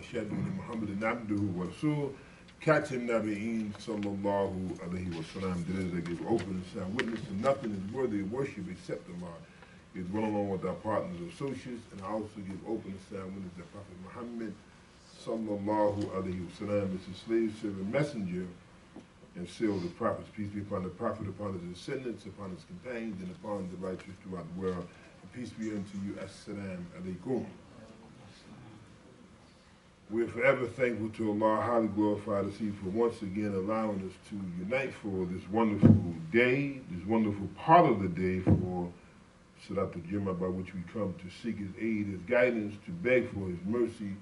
وأشهد أن محمدا عبده ورسوله Katim Nabi'in sallallahu alayhi wa sallam. That is, I give open and sound witness to nothing is worthy of worship except Allah. Is one along with our partners and associates, and I also give open and sound witness that Prophet Muhammad sallallahu alayhi wa sallam is his slave, servant, messenger, and seal of the prophets. Peace be upon the prophet, upon his descendants, upon his companions, and upon the righteous throughout the world. And peace be unto you. Assalamu alaikum. We're forever thankful to Allah, highly glorified to see for once again allowing us to unite for this wonderful day, this wonderful part of the day for Salat al-Jumu'ah, by which we come to seek his aid, his guidance, to beg for his mercy,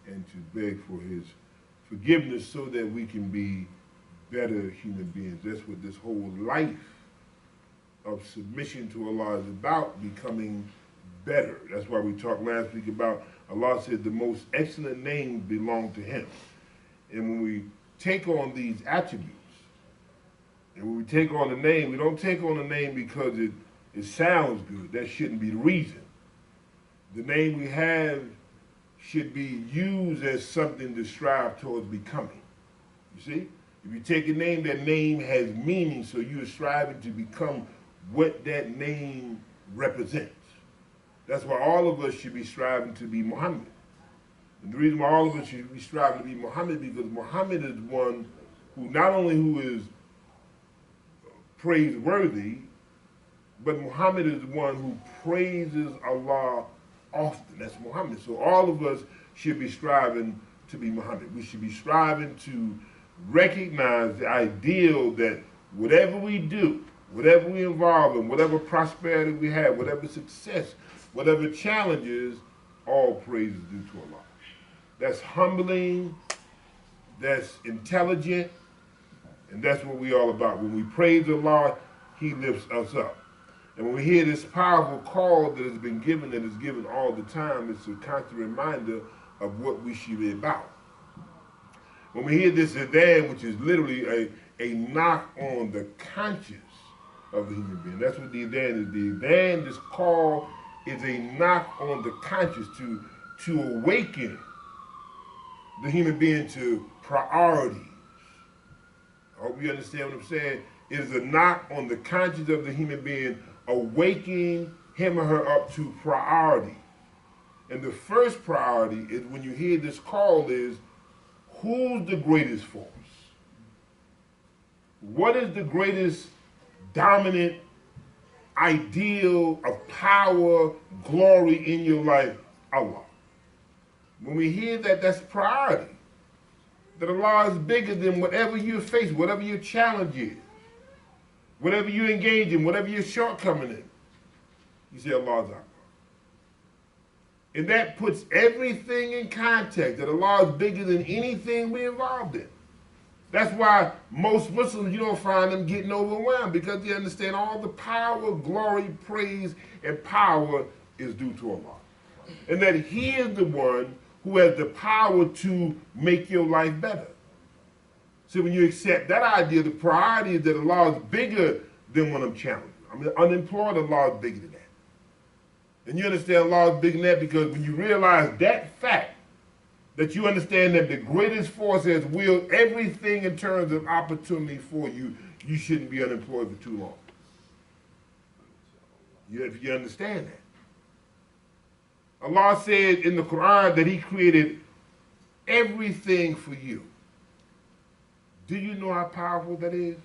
and to beg for his forgiveness so that we can be better human beings. That's what this whole life of submission to Allah is about, becoming better. That's why we talked last week about Allah said the most excellent names belong to him. And when we take on these attributes, and when we take on the name, we don't take on the name because it sounds good. That shouldn't be the reason. The name we have should be used as something to strive towards becoming. You see? If you take a name, that name has meaning, so you're striving to become what that name represents. That's why all of us should be striving to be Muhammad. And the reason why all of us should be striving to be Muhammad, because Muhammad is one who not only who is praiseworthy, but Muhammad is one who praises Allah often. That's Muhammad. So all of us should be striving to be Muhammad. We should be striving to recognize the ideal that whatever we do, whatever we involve in, whatever prosperity we have, whatever success, whatever challenges, all praise is due to Allah. That's humbling, that's intelligent, and that's what we're all about. When we praise Allah, he lifts us up. And when we hear this powerful call that has been given, that is given all the time, it's a constant reminder of what we should be about. When we hear this adhan, which is literally a knock on the conscience of the human being, that's what the adhan is. The adhan, this call, is a knock on the conscience to awaken the human being to priorities. I hope you understand what I'm saying. It is a knock on the conscience of the human being, awakening him or her up to priority. And the first priority is, when you hear this call, is who's the greatest force? What is the greatest dominant ideal of power, glory in your life? Allah. When we hear that, that's priority. That Allah is bigger than whatever you face, whatever your challenge is, whatever you engage in, whatever your shortcoming is. You say Allah's Akbar. And that puts everything in context, that Allah is bigger than anything we're involved in. That's why most Muslims, you don't find them getting overwhelmed, because they understand all the power, glory, praise, and power is due to Allah. And that he is the one who has the power to make your life better. So when you accept that idea, the priority is that Allah is bigger than when I'm challenged. I'm unemployed, Allah is bigger than that. And you understand Allah is bigger than that because when you realize that fact, that you understand that the greatest force has willed everything in terms of opportunity for you, you shouldn't be unemployed for too long. If you understand that. Allah said in the Quran that he created everything for you. Do you know how powerful that is?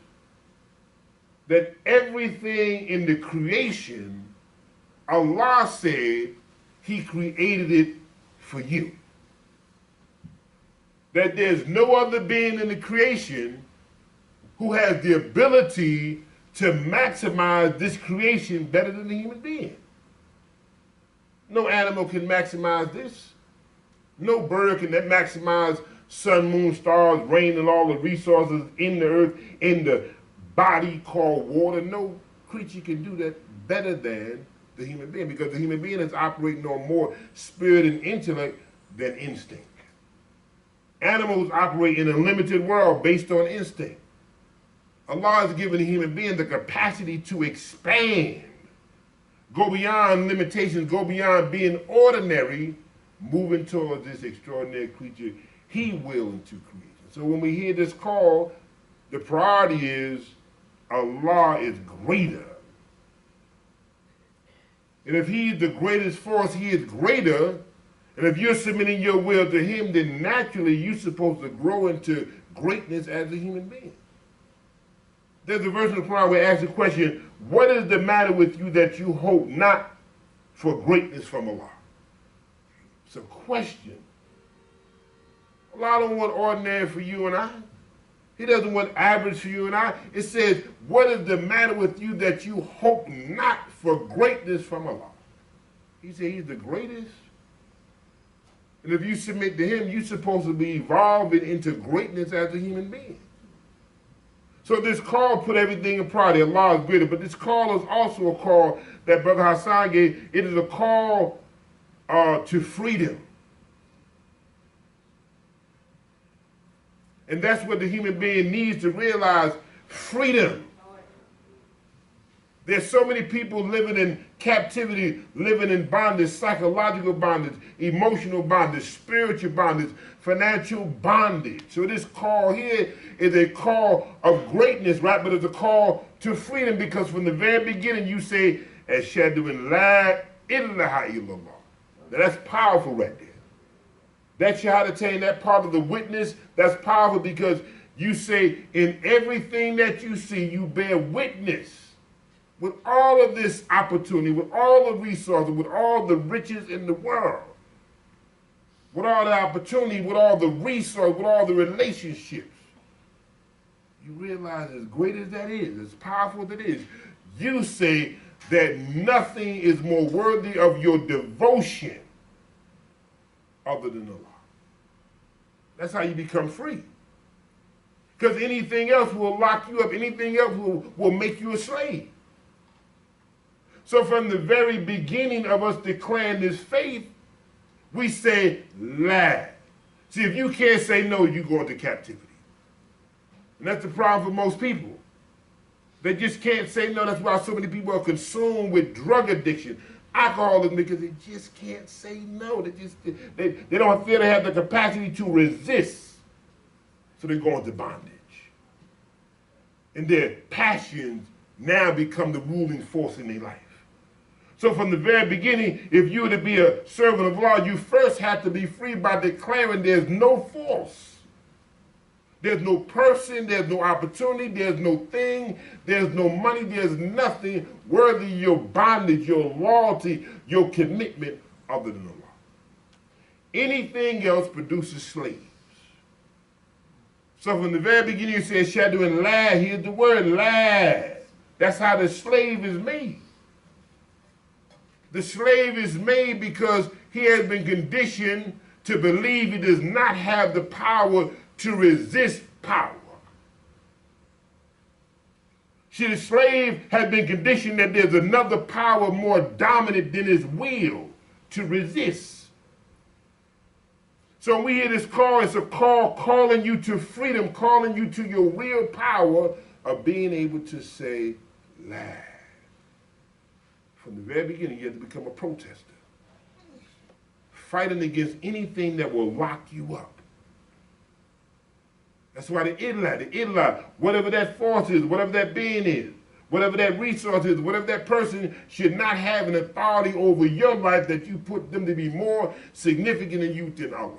That everything in the creation, Allah said he created it for you. That there's no other being in the creation who has the ability to maximize this creation better than the human being. No animal can maximize this. No bird can maximize sun, moon, stars, rain, and all the resources in the earth, in the body called water. No creature can do that better than the human being, because the human being is operating on more spirit and intellect than instinct. Animals operate in a limited world based on instinct. Allah has given the human being the capacity to expand, go beyond limitations, go beyond being ordinary moving towards this extraordinary creature he willed into creation. So when we hear this call, the priority is Allah is greater. And if he is the greatest force, he is greater. And if you're submitting your will to him, then naturally you're supposed to grow into greatness as a human being. There's a verse in the Quran where it asks the question, what is the matter with you that you hope not for greatness from Allah? It's a question. Allah don't want ordinary for you and I. He doesn't want average for you and I. It says, what is the matter with you that you hope not for greatness from Allah? He said he's the greatest. And if you submit to him, you're supposed to be evolving into greatness as a human being. So this call put everything in priority. Allah is greater. But this call is also a call that Brother Hassan gave. It is a call to freedom. And that's what the human being needs to realize, freedom. There's so many people living in captivity, living in bondage, psychological bondage, emotional bondage, spiritual bondage, financial bondage. So this call here is a call of greatness, right? But it's a call to freedom, because from the very beginning you say, Ashhadu an la ilaha illallah. Now that's powerful right there. That Shahadatain, that part of the witness, that's powerful, because you say in everything that you see, you bear witness with all of this opportunity, with all the resources, with all the riches in the world, with all the opportunity, with all the resources, with all the relationships. You realize as great as that is, as powerful as it is, you say that nothing is more worthy of your devotion other than Allah. That's how you become free. Because anything else will lock you up. Anything else will make you a slave. So from the very beginning of us declaring this faith, we say, la. See, if you can't say no, you go into captivity. And that's the problem for most people. They just can't say no. That's why so many people are consumed with drug addiction, alcoholism, because they just can't say no. They don't feel they have the capacity to resist. So they go into bondage. And their passions now become the ruling force in their life. So from the very beginning, if you were to be a servant of Allah, you first have to be free by declaring there's no force. There's no person, there's no opportunity, there's no thing, there's no money, there's nothing worthy of your bondage, your loyalty, your commitment other than Allah. Anything else produces slaves. So from the very beginning you say, Shadu and la, here's the word la. That's how the slave is made. The slave is made because he has been conditioned to believe he does not have the power to resist power. See, the slave has been conditioned that there's another power more dominant than his will to resist. So when we hear this call, it's a call calling you to freedom, calling you to your real power of being able to say, la. From the very beginning, you have to become a protester. Fighting against anything that will lock you up. That's why the idlah, whatever that force is, whatever that being is, whatever that resource is, whatever that person should not have an authority over your life, that you put them to be more significant in you than Allah.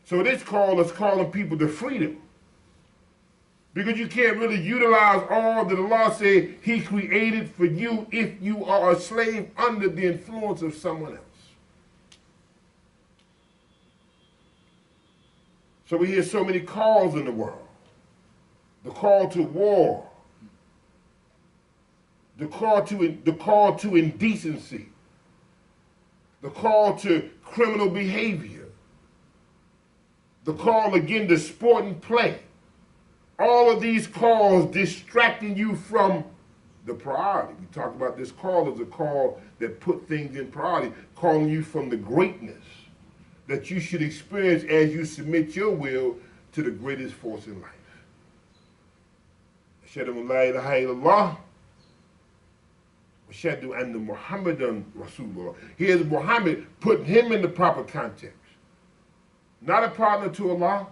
So this call is calling people to freedom. Because you can't really utilize all that Allah said He created for you if you are a slave under the influence of someone else. So we hear so many calls in the world. The call to war. The call to indecency. The call to criminal behavior. The call again to sport and play. All of these calls distracting you from the priority. We talked about this call as a call that put things in priority, calling you from the greatness that you should experience as you submit your will to the greatest force in life. Ashhadu an la ilaha illallah وَشَهَدُوا أَنَّ مُحَمَّدًا رَسُولُ اللَّهِ. Here's Muhammad, putting him in the proper context. Not a partner to Allah,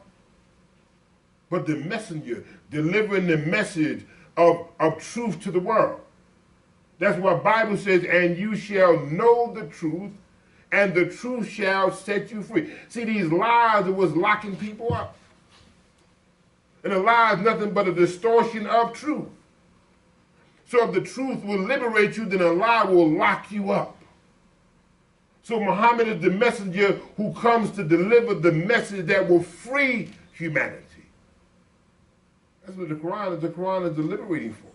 but the messenger, delivering the message of truth to the world. That's what the Bible says, and you shall know the truth, and the truth shall set you free. See, these lies are what's locking people up. And a lie is nothing but a distortion of truth. So if the truth will liberate you, then a lie will lock you up. So Muhammad is the messenger who comes to deliver the message that will free humanity. That's what the Quran is. The Quran is the liberating force.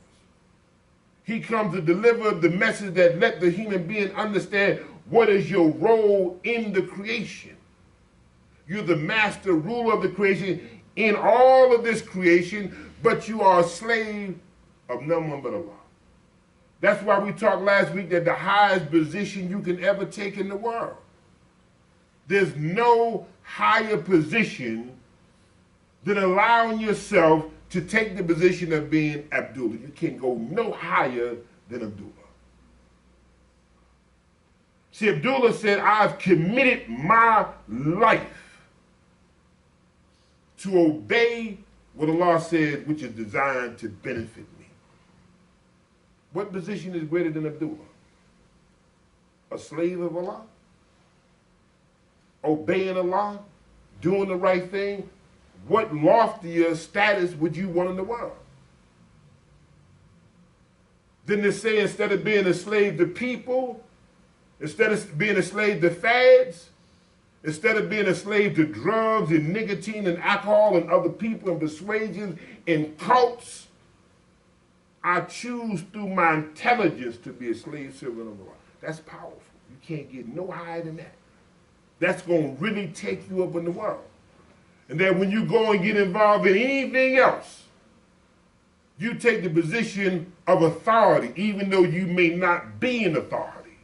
He comes to deliver the message that let the human being understand what is your role in the creation. You're the master ruler of the creation in all of this creation, but you are a slave of no one but Allah. That's why we talked last week that the highest position you can ever take in the world. There's no higher position than allowing yourself to take the position of being Abdullah. You can't go no higher than Abdullah. See, Abdullah said, I've committed my life to obey what Allah says, which is designed to benefit me. What position is greater than Abdullah? A slave of Allah? Obeying Allah? Doing the right thing? What loftier status would you want in the world? Then they say instead of being a slave to people, instead of being a slave to fads, instead of being a slave to drugs and nicotine and alcohol and other people and persuasions and cults, I choose through my intelligence to be a slave servant of Allah. That's powerful. You can't get no higher than that. That's going to really take you up in the world. And then when you go and get involved in anything else, you take the position of authority, even though you may not be in authority.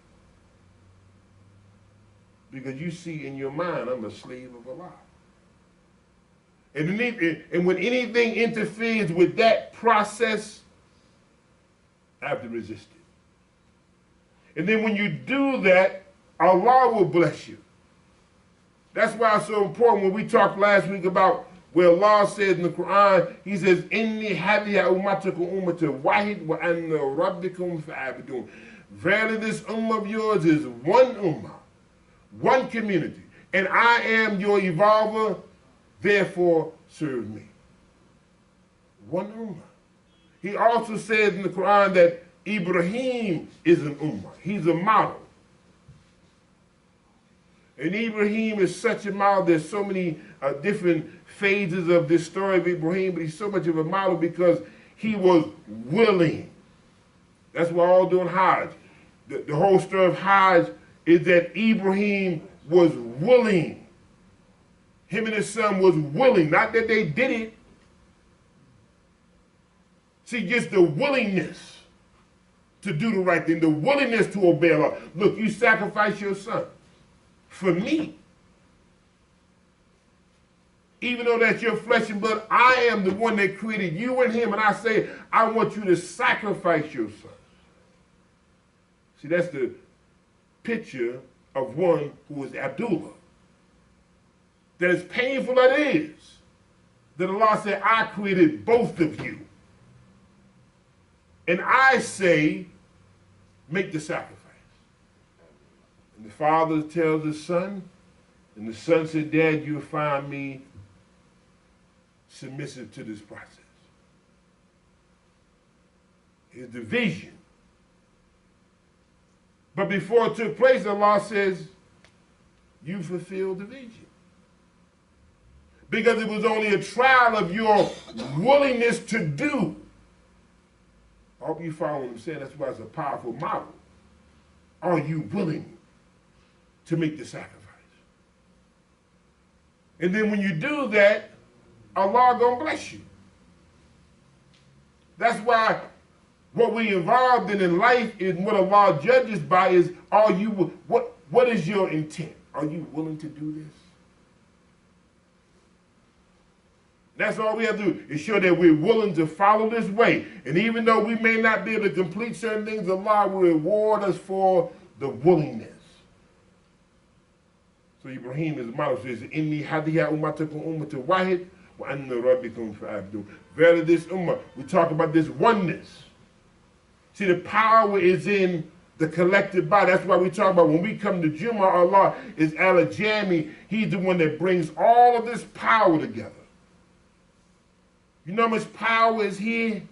Because you see in your mind, I'm a slave of Allah. And when anything interferes with that process, I have to resist it. And then when you do that, Allah will bless you. That's why it's so important when we talked last week about where Allah says in the Quran, He says, Inni hadiya ummatakum ummata wahid wa anna rabbikum fa'abidun. Verily this ummah of yours is one ummah, one community, and I am your evolver, therefore serve me. One ummah. He also says in the Quran that Ibrahim is an ummah. He's a model. And Ibrahim is such a model. There's so many different phases of this story of Ibrahim, but he's so much of a model because he was willing. That's why all doing Hajj. The whole story of Hajj is that Ibrahim was willing. Him and his son was willing. Not that they did it. See, just the willingness to do the right thing, the willingness to obey Allah. Look, you sacrifice your son for me. Even though that's your flesh and blood, I am the one that created you and him, and I say, I want you to sacrifice your son. See, that's the picture of one who is Abdullah. That as painful as it is, that Allah said, I created both of you. And I say, make the sacrifice. And the father tells his son, and the son said, Dad, you'll find me submissive to this process. It's the vision. But before it took place, Allah says, you fulfilled the vision. Because it was only a trial of your willingness to do. I hope you follow what I'm saying. That's why it's a powerful model. Are you willing to make the sacrifice? And then when you do that, Allah gonna bless you. That's why what we involved in life is what Allah judges by is, are you, what is your intent? Are you willing to do this? That's all we have to do, is show that we're willing to follow this way. And even though we may not be able to complete certain things, Allah will reward us for the willingness. So Ibrahim is model, says, Inni hadiya ummatakum ummatan wahid wa anna rabbikum fa'abdu. Verily this ummah, we talk about this oneness. See, the power is in the collective body. That's why we talk about when we come to Jumu'ah, Allah is Al-Jami. He's the one that brings all of this power together. You know how much power is here?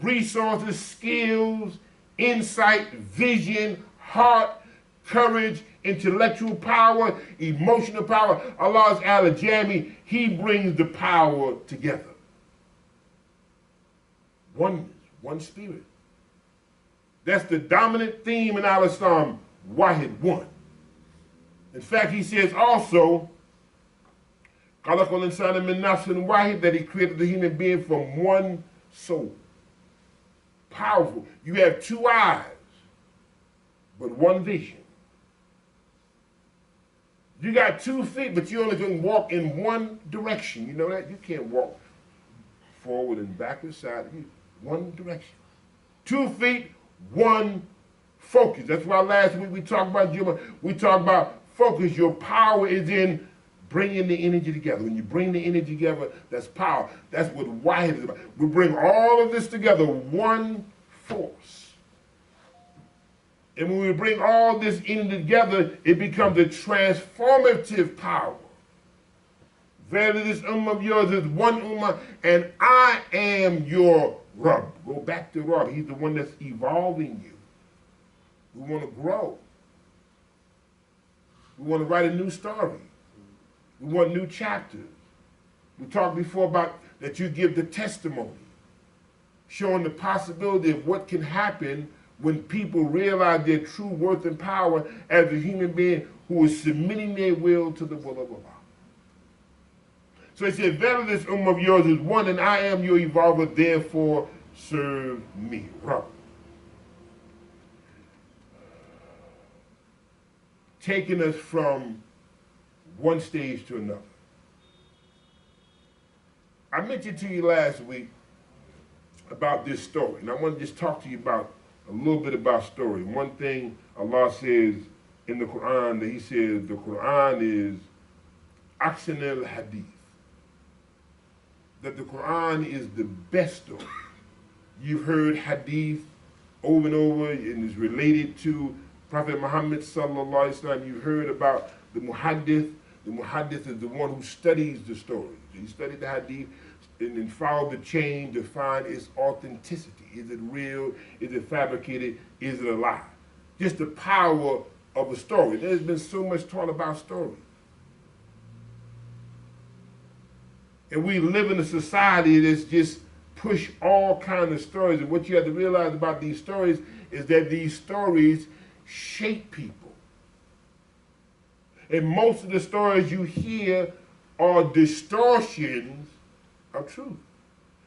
Resources, skills, insight, vision, heart, courage, intellectual power, emotional power. Allah's Al-Jami. He brings the power together. Oneness, one spirit. That's the dominant theme in Al-Islam, Wahid, one. In fact, he says also, that he created the human being from one soul. Powerful. You have two eyes, but one vision. You got 2 feet, but you only can walk in one direction. You know that? You can't walk forward and backwards, side. One direction. 2 feet, one focus. That's why last week we talked about Jumu'ah. We talked about focus. Your power is in bringing the energy together. When you bring the energy together, that's power. That's what Wahid is about. We bring all of this together, one force. And when we bring all this energy together, it becomes a transformative power. Verily, this ummah of yours is one ummah, and I am your Rabb. Go back to Rabb. He's the one that's evolving you. We want to grow. We want to write a new story. We want new chapters. We talked before about that you give the testimony, showing the possibility of what can happen when people realize their true worth and power as a human being who is submitting their will to the will of Allah. So he said, verily this ummah of yours is one, and I am your evolver, therefore serve me. Rabb. Taking us from one stage to another. I mentioned to you last week about this story, and I want to just talk to you about a little bit about story. One thing Allah says in the Quran, that he says the Quran is Ahsan al-Hadith. That the Quran is the best story. You've heard Hadith over and over, and is related to Prophet Muhammad sallallahu alaihi wasallam. You've heard about the Muhaddith. The Muhaddith is the one who studies the story. He studied the Hadith and then followed the chain to find its authenticity. Is it real? Is it fabricated? Is it a lie? Just the power of a story. There's been so much taught about story. And we live in a society that's just push all kinds of stories. And what you have to realize about these stories is that these stories shape people. And most of the stories you hear are distortions of truth.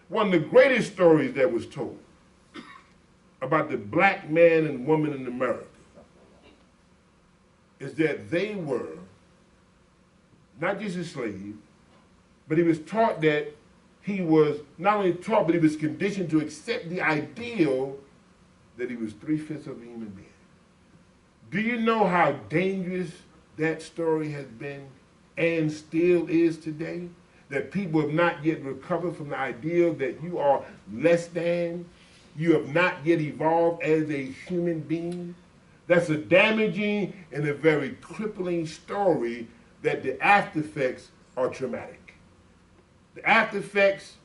One of the greatest stories that was told about the black man and woman in America is that they were not just a slave, but he was taught that he was not only taught, but he was conditioned to accept the ideal that he was 3/5 of a human being. Do you know how dangerous that story has been and still is today? That people have not yet recovered from the idea that you are less than, you have not yet evolved as a human being. That's a damaging and a very crippling story that the after effects are traumatic. The after effects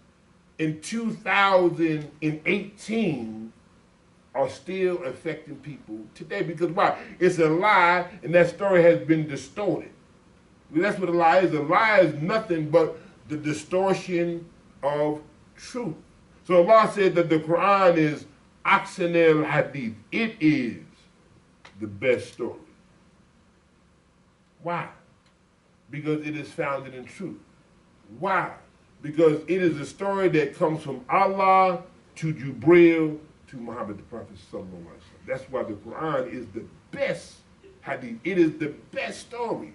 in 2018 are still affecting people today. Because why? It's a lie, and that story has been distorted. That's what a lie is. A lie is nothing but the distortion of truth. So Allah said that the Quran is Ahsan al-Hadith. It is the best story. Why? Because it is founded in truth. Why? Because it is a story that comes from Allah to Jibril to Muhammad the Prophet sallallahu alaihi wasallam. That's why the Quran is the best hadith. It is the best story.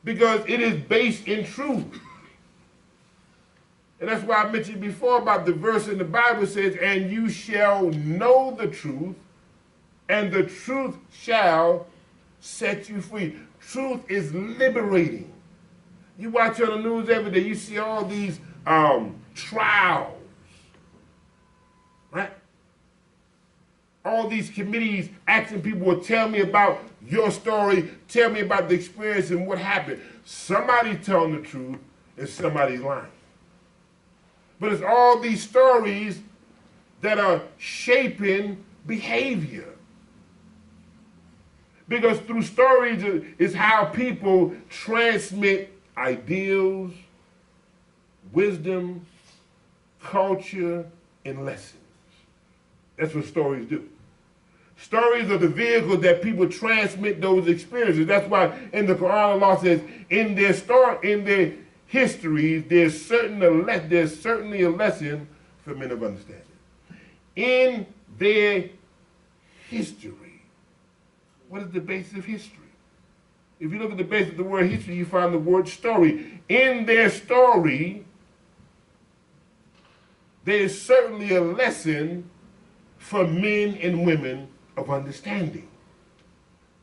because it is based in truth. And that's why I mentioned before about the verse in the Bible says, and you shall know the truth, and the truth shall set you free. Truth is liberating. You watch on the news every day, you see all these trials, right? All these committees asking people to tell me about your story, tell me about the experience and what happened. Somebody's telling the truth and somebody's lying. But it's all these stories that are shaping behavior. Because through stories is how people transmit ideals, wisdom, culture, and lessons. That's what stories do. Stories are the vehicle that people transmit those experiences. That's why in the Quran, Allah says, in their story, in their histories, there's certainly a lesson for men of understanding. In their history. What is the basis of history? If you look at the basis of the word history, you find the word story. In their story, there is certainly a lesson for men and women of understanding.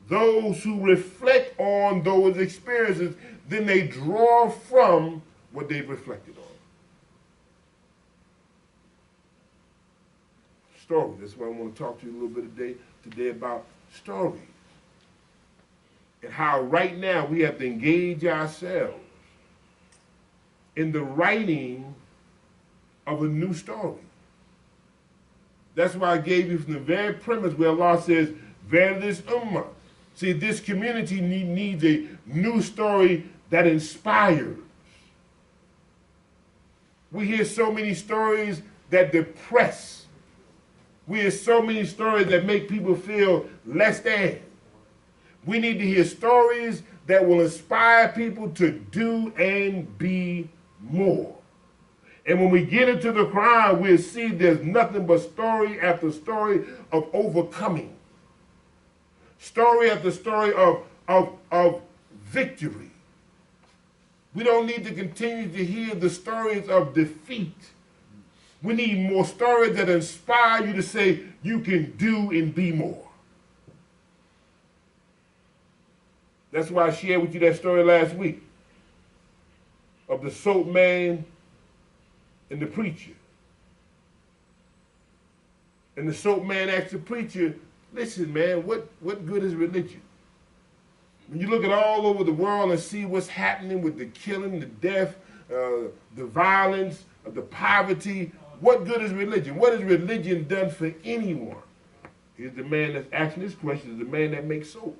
Those who reflect on those experiences, then they draw from what they've reflected on. Story. That's why I want to talk to you a little bit today about story. And how right now we have to engage ourselves in the writing of a new story. That's why I gave you from the very premise where Allah says, "Verily this ummah." See, this community needs a new story that inspires. We hear so many stories that depress. We hear so many stories that make people feel less than. We need to hear stories that will inspire people to do and be more. And when we get into the Quran, we'll see there's nothing but story after story of overcoming. Story after story of victory. We don't need to continue to hear the stories of defeat. We need more stories that inspire you to say you can do and be more. That's why I shared with you that story last week of the soap man and the preacher. And the soap man asked the preacher, listen, man, what good is religion? When you look at all over the world and see what's happening with the killing, the death, the violence, the poverty, what good is religion? What has religion done for anyone? Here's the man that's asking this question, is the man that makes soap.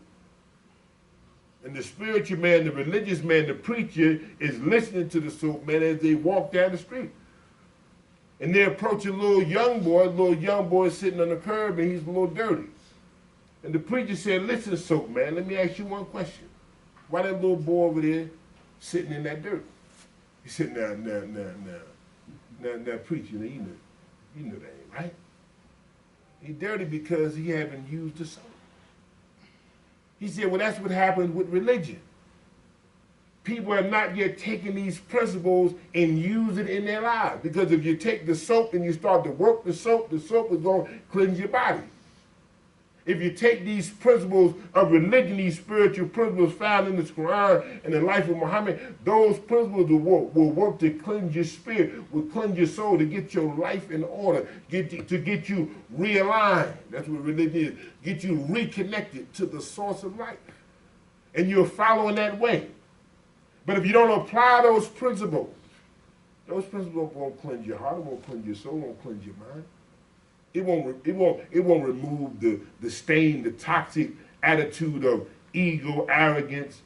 And the spiritual man, the religious man, the preacher is listening to the soap man as they walk down the street. And they approach a little young boy sitting on the curb and he's a little dirty. And the preacher said, listen, soap man, let me ask you one question. Why that little boy over there sitting in that dirt? He said, now, preacher, you know that ain't right. He's dirty because he haven't used the soap. He said, well, that's what happens with religion. People have not yet taken these principles and use it in their lives. Because if you take the soap and you start to work the soap is going to cleanse your body. If you take these principles of religion, these spiritual principles found in the Quran and the life of Muhammad, those principles will work to cleanse your spirit, will cleanse your soul, to get your life in order, to get you realigned. That's what religion is. Get you reconnected to the source of life. And you're following that way. But if you don't apply those principles won't cleanse your heart, it won't cleanse your soul, it won't cleanse your mind. It won't remove the stain, the toxic attitude of ego, arrogance,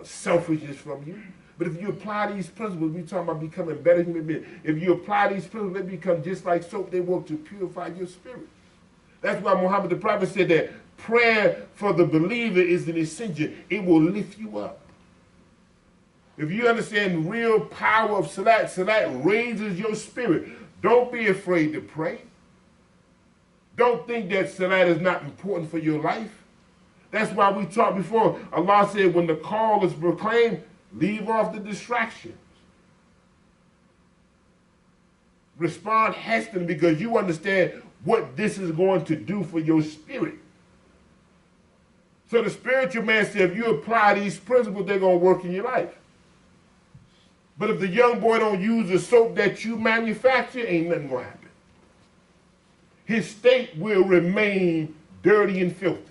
selfishness from you. But if you apply these principles, we're talking about becoming better human beings. If you apply these principles, they become just like soap. They work to purify your spirit. That's why Muhammad the Prophet said that prayer for the believer is an essential. It will lift you up. If you understand the real power of Salat, Salat raises your spirit. Don't be afraid to pray. Don't think that Salat is not important for your life. That's why we talked before. Allah said when the call is proclaimed, leave off the distractions. Respond hastily because you understand what this is going to do for your spirit. So the spiritual man said, if you apply these principles, they're going to work in your life. But if the young boy don't use the soap that you manufacture, ain't nothing going to happen. His state will remain dirty and filthy.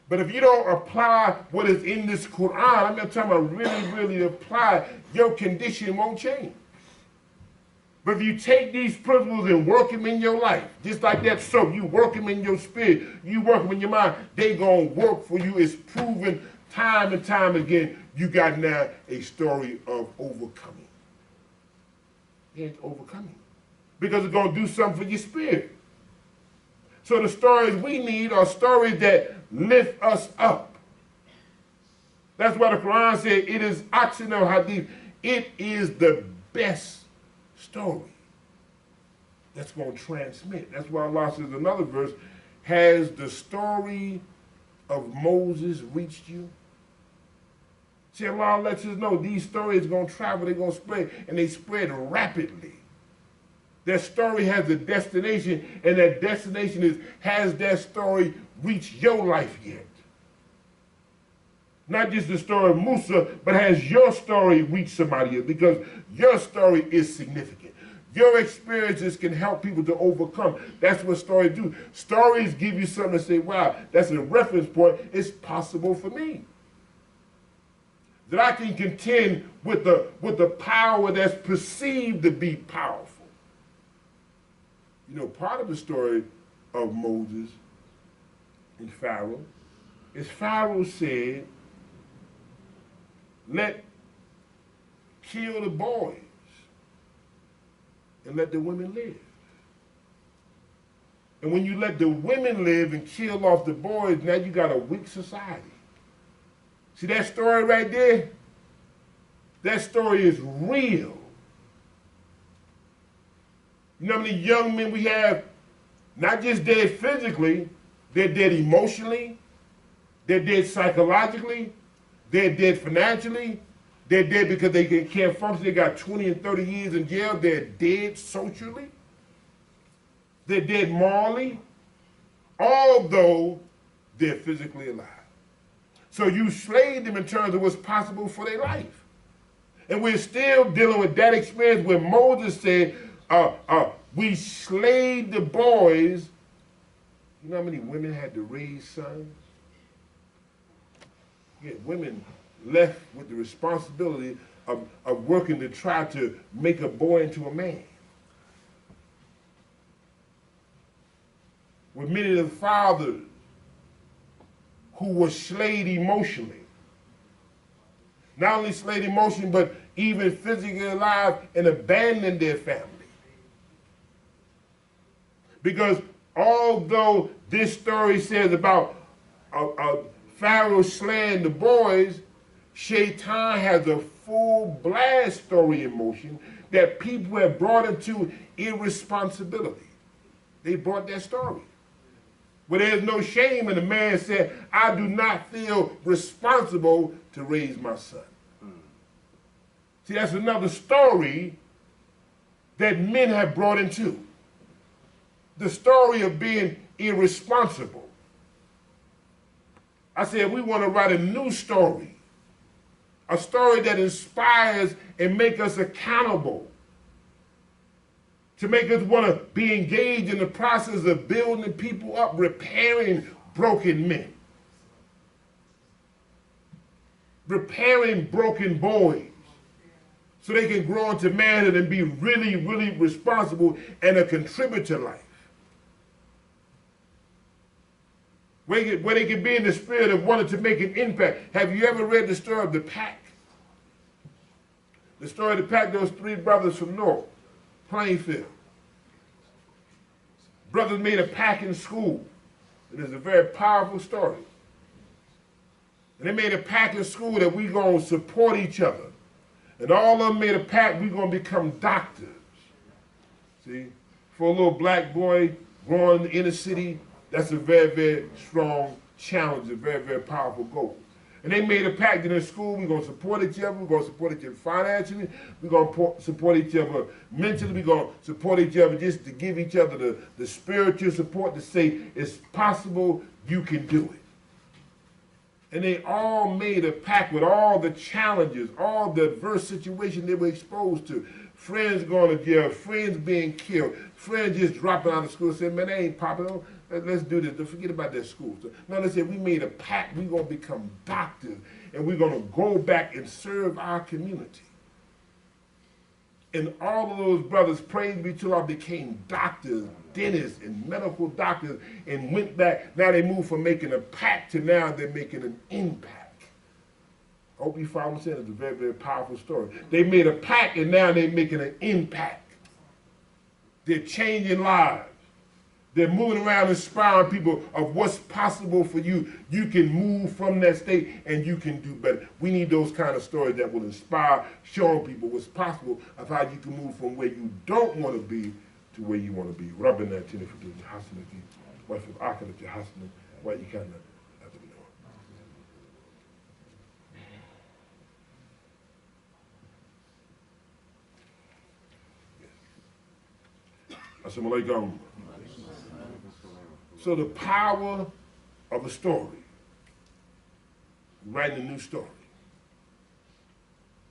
But if you don't apply what is in this Quran, I'm not talking about really apply, your condition won't change. But if you take these principles and work them in your life, just like that soap, you work them in your spirit, you work them in your mind, they going to work for you. It's proven time and time again. You got now a story of overcoming. Yeah, it's overcoming. Because it's going to do something for your spirit. So the stories we need are stories that lift us up. That's why the Quran said it is Masjid Al Hadi. It is the best story that's going to transmit. That's why Allah says in another verse, has the story of Moses reached you? See, Allah lets us know these stories are going to travel, they're going to spread, and they spread rapidly. Their story has a destination, and that destination is, has that story reached your life yet? Not just the story of Musa, but has your story reached somebody else? Because your story is significant. Your experiences can help people to overcome. That's what stories do. Stories give you something to say, wow, that's a reference point. It's possible for me. That I can contend with the power that's perceived to be powerful. You know, part of the story of Moses and Pharaoh is Pharaoh said, kill the boys and let the women live. And when you let the women live and kill off the boys, now you got a weak society. See that story right there? That story is real. You know how many young men we have, not just dead physically, they're dead emotionally, they're dead psychologically, they're dead financially, they're dead because they can't function, they got 20 and 30 years in jail, they're dead socially, they're dead morally, although they're physically alive. So you slayed them in terms of what's possible for their life. And we're still dealing with that experience where Moses said, we slayed the boys. You know how many women had to raise sons? Yeah, women left with the responsibility of working to try to make a boy into a man. With many of the fathers who were slayed emotionally. Not only slayed emotionally, but even physically alive and abandoned their family. Because although this story says about Pharaoh slaying the boys, Shaitan has a full blast story in motion that people have brought into irresponsibility. They brought that story. Where there's no shame, and the man said, I do not feel responsible to raise my son. See, that's another story that men have brought into. The story of being irresponsible. I said, we want to write a new story. A story that inspires and makes us accountable. To make us want to be engaged in the process of building people up, repairing broken men. Repairing broken boys. So they can grow into manhood and be really, really responsible and a contributor to life. Where they can be in the spirit of wanting to make an impact. Have you ever read the story of the pack? The story of the pack, those three brothers from North Plainfield. Brothers made a pact in school. It is a very powerful story. And they made a pact in school that we're going to support each other. And all of them made a pact, we're going to become doctors. See? For a little black boy growing in the inner city, that's a very, very strong challenges, very, very powerful goals. And they made a pact that in school, we're going to support each other, we're going to support each other financially, we're going to support each other mentally, we're going to support each other just to give each other the spiritual support to say, it's possible, you can do it. And they all made a pact with all the challenges, all the adverse situations they were exposed to. Friends going to jail, friends being killed, friends just dropping out of school and saying, man, that ain't popular. Let's do this. Don't forget about that school. So, no, they said, we made a pact. We're going to become doctors, and we're going to go back and serve our community. And all of those brothers, praise be to Allah, became doctors, dentists, and medical doctors, and went back. Now they moved from making a pact to now they're making an impact. I hope you follow what I'm saying. It's a very, very powerful story. They made a pact, and now they're making an impact. They're changing lives. They're moving around inspiring people of what's possible for you. You can move from that state and you can do better. We need those kind of stories that will inspire, showing people what's possible of how you can move from where you don't want to be to where you want to be. Rubbing that chin if you do hasanati, wa fi al-akhirati hasanah, wa you can Assalamu alaikum. So the power of a story, writing a new story.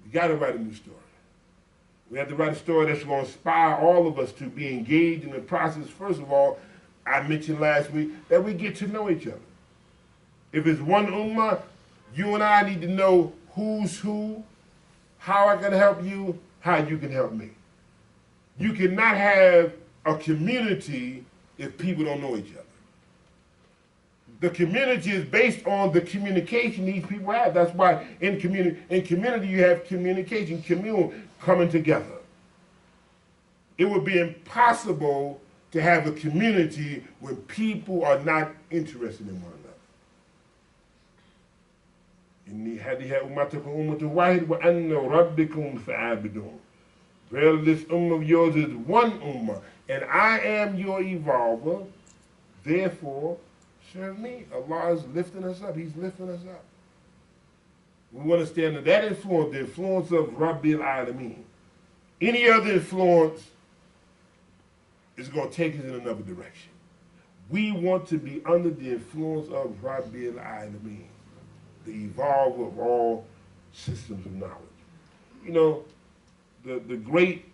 You got to write a new story. We have to write a story that's going to inspire all of us to be engaged in the process. First of all, I mentioned last week that we get to know each other. If it's one ummah, you and I need to know who's who, how I can help you, how you can help me. You cannot have a community if people don't know each other. The community is based on the communication these people have. That's why in community you have communication, commune coming together. It would be impossible to have a community when people are not interested in one another. Inni hadiha ummatakum ummatan wahid wa anna rabbikum fa'abidun. Verily this ummah of yours is one ummah, and I am your evolver, therefore serve me. Allah is lifting us up. He's lifting us up. We want to stand in that influence, the influence of Rabbil Alameen. Any other influence is going to take us in another direction. We want to be under the influence of Rabbil Alameen, the evolver of all systems of knowledge. You know, the great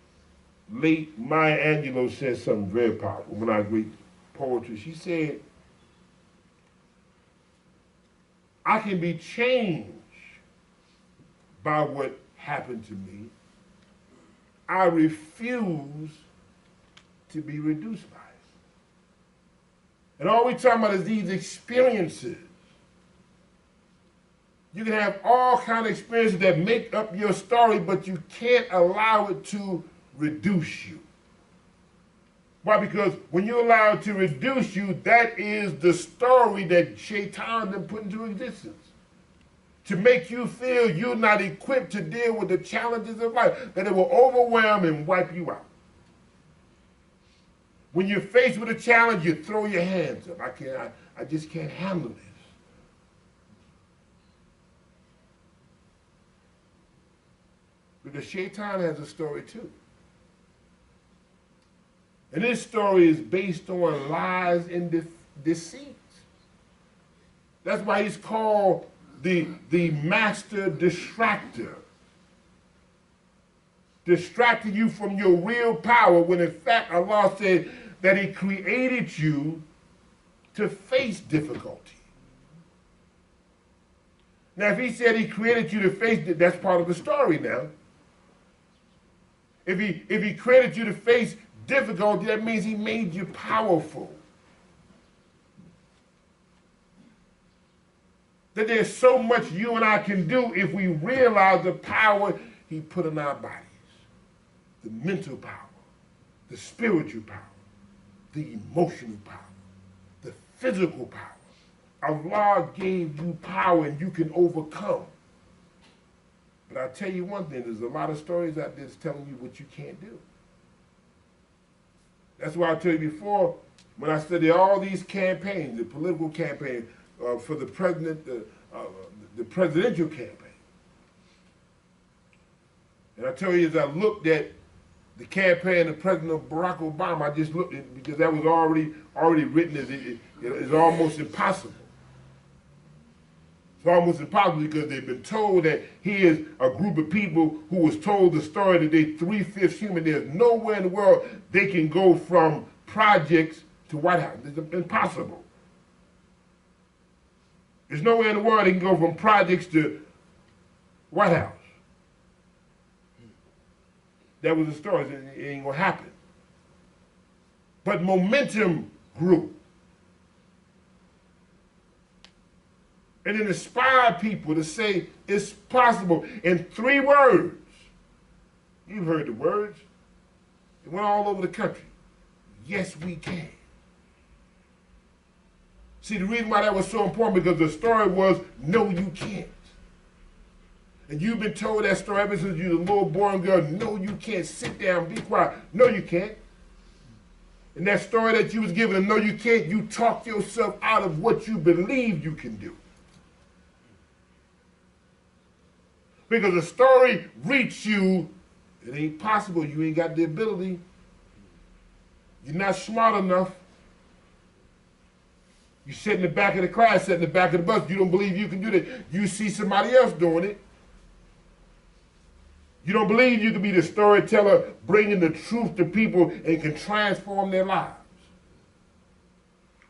late Maya Angelou said something very powerful when I read poetry. She said, I can be changed by what happened to me. I refuse to be reduced by it. And all we're talking about is these experiences. You can have all kinds of experiences that make up your story, but you can't allow it to reduce you. Why? Because when you allow it to reduce you, that is the story that Shaitan then put into existence. To make you feel you're not equipped to deal with the challenges of life, that it will overwhelm and wipe you out. When you're faced with a challenge, you throw your hands up. I just can't handle this. Because Shaitan has a story too. And this story is based on lies and deceit. That's why he's called the master distractor. Distracting you from your real power, when in fact Allah said that he created you to face difficulty. Now if he said he created you to face it, that's part of the story now. If he created you to face difficulty, that means he made you powerful. That there's so much you and I can do if we realize the power he put in our bodies. The mental power, the spiritual power, the emotional power, the physical power. Allah gave you power and you can overcome. But I'll tell you one thing, there's a lot of stories out there that's telling you what you can't do. That's why I told you before, when I studied all these campaigns, the political campaigns, for the presidential campaign. And I tell you, as I looked at the campaign of President Barack Obama, I just looked at it because that was already written as it's almost impossible. It's almost impossible because they've been told that he is a group of people who was told the story that they're 3/5 human. There's nowhere in the world they can go from projects to White House. It's impossible. There's nowhere in the world they can go from projects to White House. That was the story. It ain't gonna happen. But momentum grew. And it inspired people to say it's possible in 3 words. You've heard the words. It went all over the country. Yes, we can. See, the reason why that was so important because the story was, no, you can't. And you've been told that story ever since you were a little boy and girl, no, you can't. Sit down, be quiet. No, you can't. And that story that you was given, no, you can't, you talked yourself out of what you believe you can do. Because the story reached you, it ain't possible. You ain't got the ability. You're not smart enough. You sit in the back of the class, sit in the back of the bus. You don't believe you can do that. You see somebody else doing it. You don't believe you can be the storyteller bringing the truth to people and can transform their lives.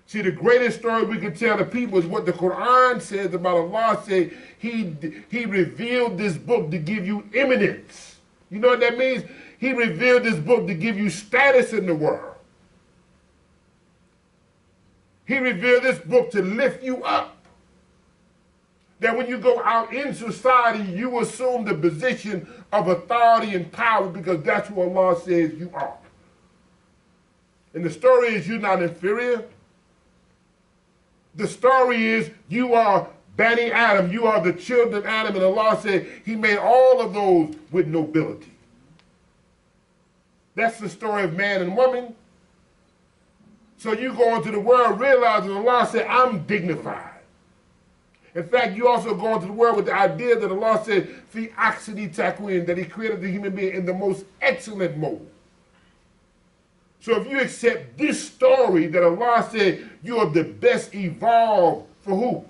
See, the greatest story we can tell the people is what the Quran says about Allah. Said He revealed this book to give you eminence. You know what that means? He revealed this book to give you status in the world. He revealed this book to lift you up. That when you go out in society, you assume the position of authority and power because that's who Allah says you are. And the story is you're not inferior. The story is you are Bani Adam. You are the children of Adam. And Allah said He made all of those with nobility. That's the story of man and woman. So you go into the world realizing Allah said, I'm dignified. In fact, you also go into the world with the idea that Allah said, Fi aksidi takwin, that He created the human being in the most excellent mode. So if you accept this story that Allah said you are the best evolved for who?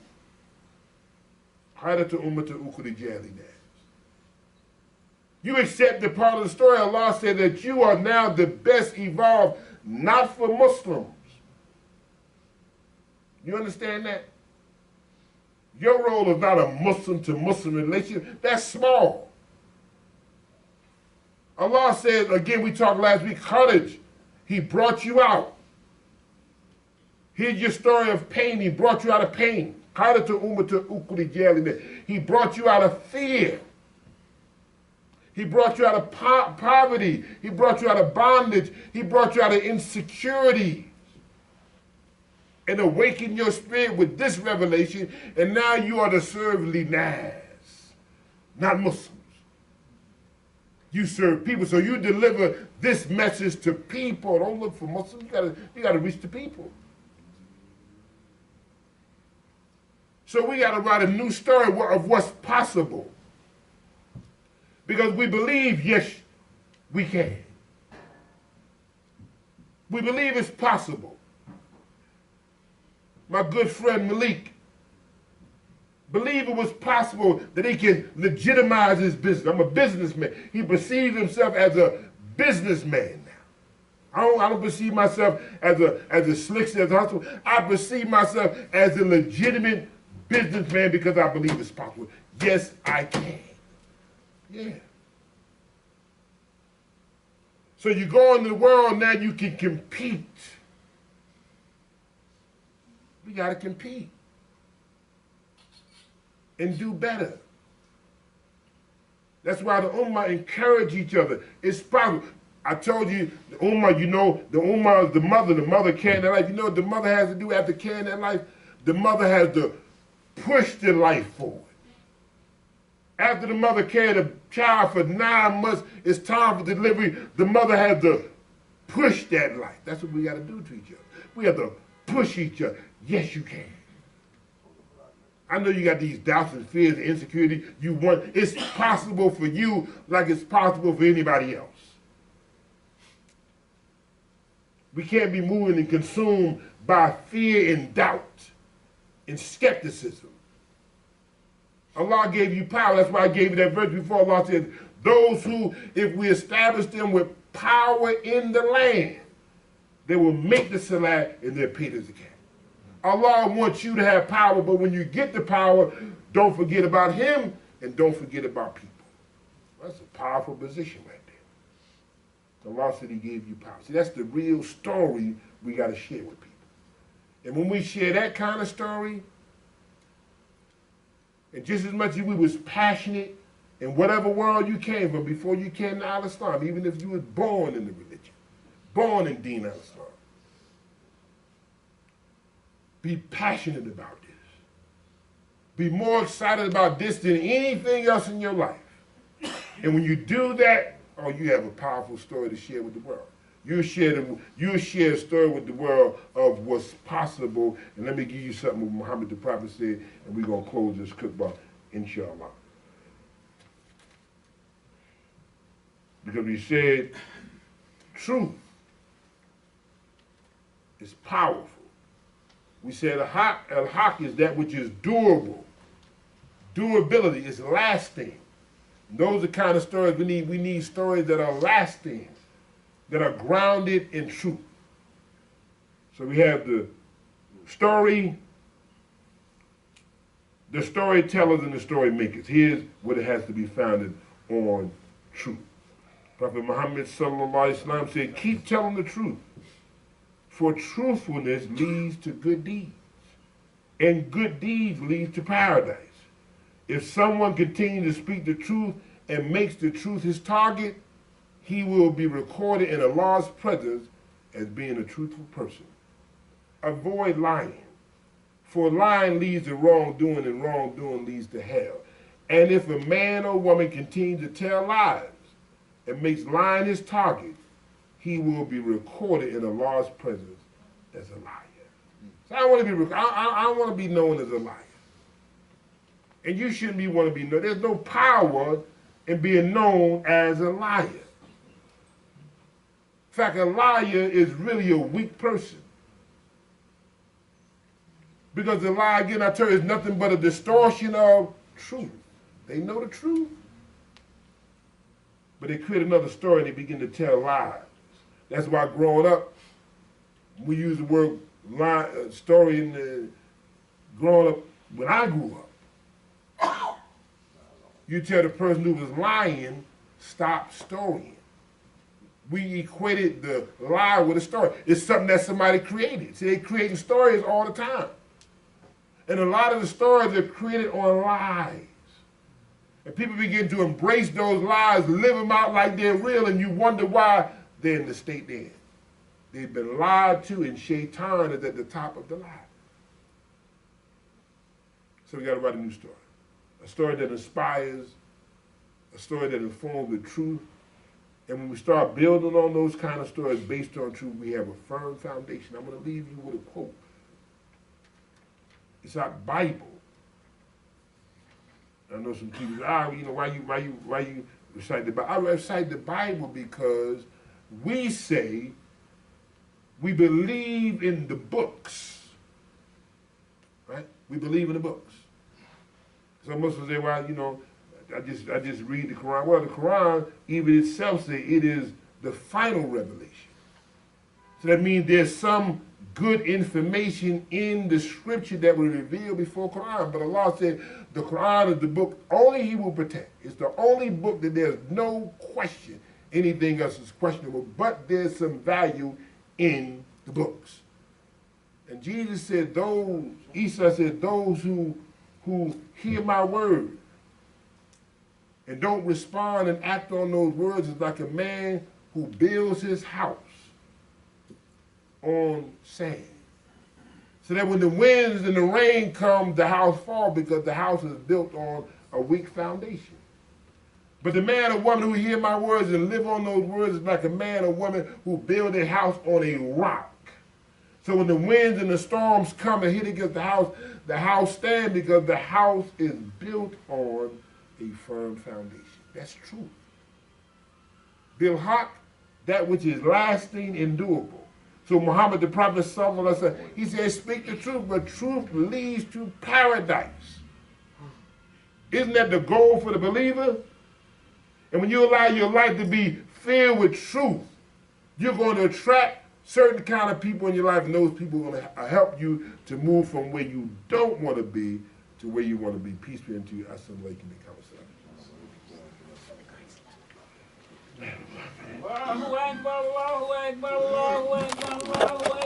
You accept the part of the story Allah said that you are now the best evolved, not for Muslims. You understand that? Your role is not a Muslim to Muslim relationship. That's small. Allah says, again, we talked last week, Kharaj, He brought you out. Here's your story of pain. He brought you out of pain. He brought you out of fear. He brought you out of poverty. He brought you out of bondage. He brought you out of insecurity. And awakened your spirit with this revelation, and now you are to serve Linas, not Muslims. You serve people, so you deliver this message to people. Don't look for Muslims. You gotta reach the people. So we gotta write a new story of what's possible, because we believe, yes, we can. We believe it's possible. My good friend Malik believed it was possible that he can legitimize his business. I'm a businessman. He perceives himself as a businessman now. I don't perceive myself as a slickster, as a hustler. I perceive myself as a legitimate businessman because I believe it's possible. Yes, I can. Yeah. So you go into the world, now you can compete. We got to compete and do better. That's why the Ummah encourage each other. It's possible. I told you, the Ummah, you know, the Ummah is the mother carrying that life. You know what the mother has to do after carrying that life? The mother has to push the life forward. After the mother carried a child for 9 months, it's time for delivery. The mother has to push that life. That's what we got to do to each other. We have to push each other. Yes, you can. I know you got these doubts and fears and insecurity. You want, it's possible for you like it's possible for anybody else. We can't be moved and consumed by fear and doubt and skepticism. Allah gave you power. That's why I gave you that verse before. Allah said, those who, if we establish them with power in the land, they will make the salah and they'll pay the zakat. Allah wants you to have power, but when you get the power, don't forget about Him and don't forget about people. That's a powerful position right there. Allah said He gave you power. See, that's the real story we got to share with people. And when we share that kind of story, and just as much as we was passionate in whatever world you came from before you came to Al-Islam, even if you was born in the religion, born in Deen Al-Islam, be passionate about this. Be more excited about this than anything else in your life. And when you do that, oh, you have a powerful story to share with the world. You share a story with the world of what's possible. And let me give you something what Muhammad the Prophet said, and we're going to close this khutbah, inshallah. Because he said, truth is powerful. We said al-haq is that which is durable. Durability is lasting. And those are the kind of stories we need. We need stories that are lasting, that are grounded in truth. So we have the storytellers and the story makers. Here's what it has to be founded on truth. Prophet Muhammad sallallahu alaihi wasallam said, keep telling the truth, for truthfulness leads to good deeds, and good deeds lead to paradise. If someone continues to speak the truth and makes the truth his target, he will be recorded in Allah's presence as being a truthful person. Avoid lying, for lying leads to wrongdoing, and wrongdoing leads to hell. And if a man or woman continues to tell lies and makes lying his target, he will be recorded in Allah's presence as a liar. So I don't want to be known as a liar. And you shouldn't want to be known. There's no power in being known as a liar. In fact, a liar is really a weak person. Because the lie, again, I tell you, is nothing but a distortion of truth. They know the truth, but they create another story and they begin to tell lies. That's why growing up, we use the word lie, story in the, growing up, when I grew up, you tell the person who was lying, stop storying. We equated the lie with a story. It's something that somebody created. See, they're creating stories all the time. And a lot of the stories are created on lies. And people begin to embrace those lies, live them out like they're real, and you wonder why they're in the state they're in. They've been lied to, and Shaitan is at the top of the lie. So we got to write a new story. A story that inspires, a story that informs the truth. And when we start building on those kind of stories based on truth, we have a firm foundation. I'm going to leave you with a quote. It's our Bible. I know some people say, why you recite the Bible? I recite the Bible because we say we believe in the books, right? We believe in the books. Some Muslims say, well, I just read the Quran. Well, the Quran, even itself says it is the final revelation. So that means there's some good information in the scripture that was revealed before Quran. But Allah said the Quran is the book only He will protect. It's the only book that there's no question. Anything else is questionable, but there's some value in the books. And Jesus said Isa said, those who hear my word and don't respond and act on those words is like a man who builds his house on sand. So that when the winds and the rain come, the house falls because the house is built on a weak foundation. But the man or woman who hear my words and live on those words is like a man or woman who build a house on a rock. So when the winds and the storms come and hit against the house stands because the house is built on a firm foundation. That's truth. Bilhaq, that which is lasting, endurable. So Muhammad the Prophet he said, speak the truth, but truth leads to paradise. Isn't that the goal for the believer? And when you allow your life to be filled with truth, you're going to attract certain kind of people in your life, and those people are going to help you to move from where you don't want to be to where you want to be. Peace be unto you. Assalamu alaikum. Allahu Akbar, Allahu Akbar, Allahu Akbar, Allahu Akbar.